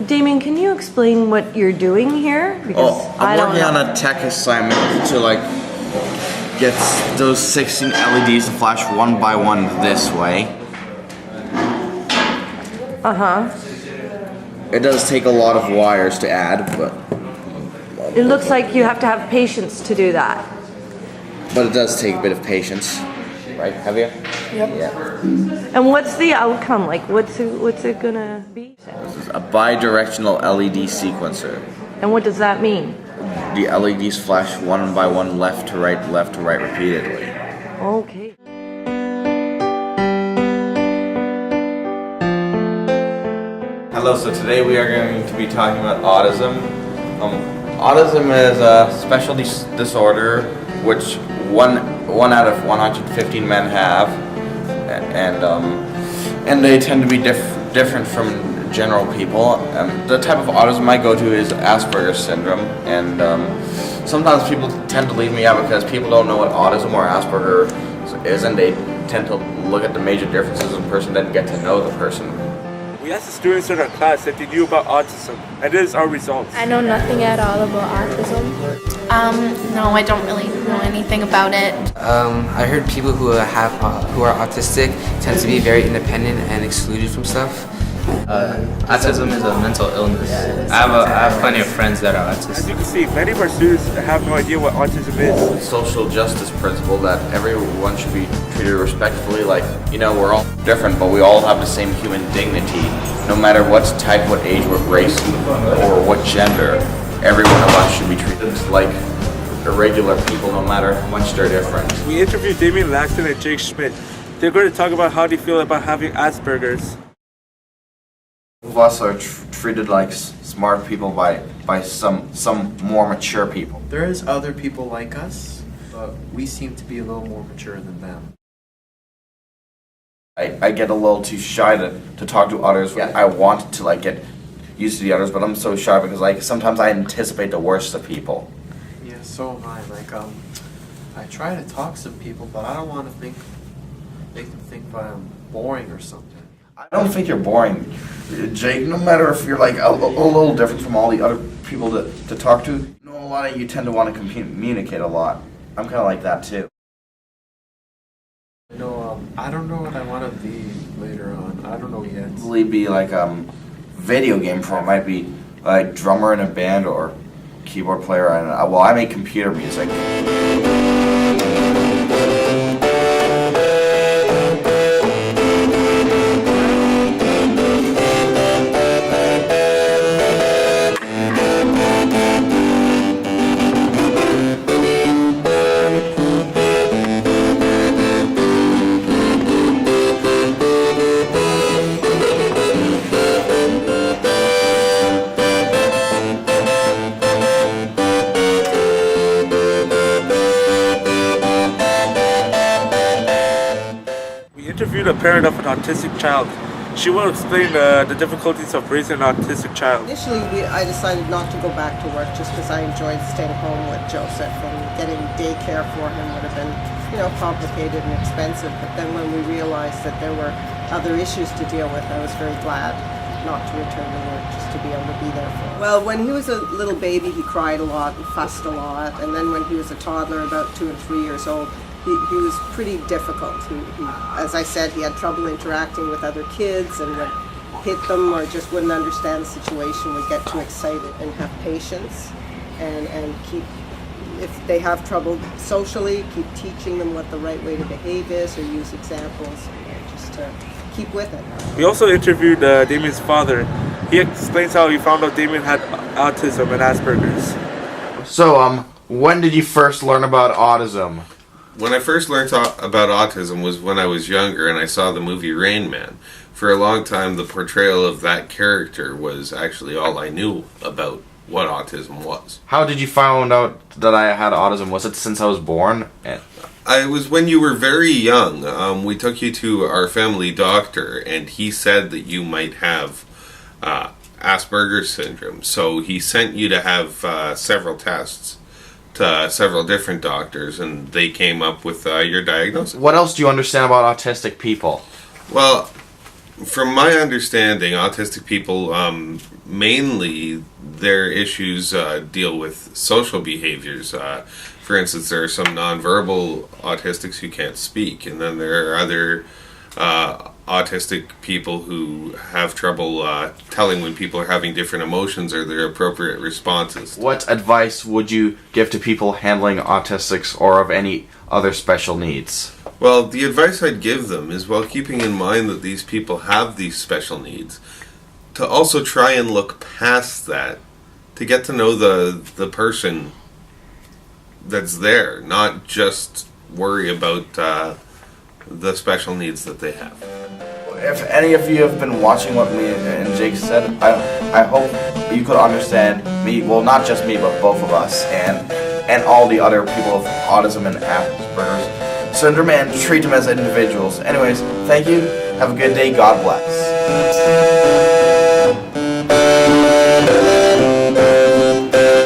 Damien, can you explain what you're doing here? Because I'm working on a tech assignment to like get those 16 LEDs to flash one by one this way. It does take a lot of wires to add, but it looks like you have to have patience to do that. it does take a bit of patience, right? Have you? Yep. Yeah. And what's the outcome? Like, what's it gonna be? This is a bi-directional LED sequencer. And what does that mean? The LEDs flash one by one, left to right repeatedly. Okay. Hello, so today we are going to be talking about autism. Autism is a special disorder which one out of 115 men have, and they tend to be different from general people. The type of autism I go to is Aspergers syndrome, and sometimes people tend to leave me out because people don't know what autism or Asperger is, and they tend to look at the major differences in a person, then get to know the person. We asked the students in our class if they knew about autism, and this is our results. I know nothing at all about autism. No, I don't really know anything about it. I heard people who are autistic tend to be very independent and excluded from stuff. Autism is a mental illness. I have plenty of friends that are autistic. As you can see, many of our students have no idea what autism is. Social justice principle that everyone should be treated respectfully. Like, we're all different, but we all have the same human dignity. No matter what type, what age, what race, or what gender, every one of us should be treated like irregular people, no matter how much they're different. We interviewed Damien Laxton and Jake Schmidt. They're going to talk about how they feel about having Asperger's. Of us are treated like smart people by some more mature people. There is other people like us, but we seem to be a little more mature than them. I get a little too shy to talk to others. Yeah. I want to get used to the others, but I'm so shy because sometimes I anticipate the worst of people. Yeah, so am I. I try to talk to people, but I don't want to make them think I'm boring or something. I don't think you're boring, Jake. No matter if you're a little different from all the other people to talk to, a lot of you tend to want to communicate a lot. I'm kind of like that too. I don't know what I want to be later on. I don't know yet. Probably be video game pro. Might be drummer in a band or keyboard player. I make computer music. Interviewed a parent of an autistic child. She will explain the difficulties of raising an autistic child. Initially, I decided not to go back to work just because I enjoyed staying home with Joseph, and getting daycare for him would have been, complicated and expensive. But then when we realized that there were other issues to deal with, I was very glad not to return to work, just to be able to be there for him. Well, when he was a little baby, he cried a lot and fussed a lot, and then when he was a toddler, about 2 and 3 years old, he was pretty difficult. As I said, he had trouble interacting with other kids and would hit them or just wouldn't understand the situation, would get too excited. And have patience and keep, if they have trouble socially, keep teaching them what the right way to behave is or use examples, just to keep with it. We also interviewed Damien's father. He explains how he found out Damien had autism and Asperger's. So, when did you first learn about autism? When I first learned about autism was when I was younger and I saw the movie Rain Man. For a long time, the portrayal of that character was actually all I knew about what autism was. How did you find out that I had autism? Was it since I was born? It was when you were very young. We took you to our family doctor and he said that you might have Asperger's syndrome. So he sent you to have several tests to several different doctors, and they came up with your diagnosis. What else do you understand about autistic people? Well, from my understanding, autistic people mainly their issues deal with social behaviors. For instance, there are some nonverbal autistics who can't speak, and then there are other autistic people who have trouble telling when people are having different emotions or their appropriate responses. What advice would you give to people handling autistics or of any other special needs? Well, the advice I'd give them is, while keeping in mind that these people have these special needs, to also try and look past that, to get to know the person that's there, not just worry about the special needs that they have. If any of you have been watching what me and Jake said, I hope you could understand me, well, not just me, but both of us, and all the other people with autism and Asperger's syndrome, and treat them as individuals. Anyways, thank you, have a good day, God bless.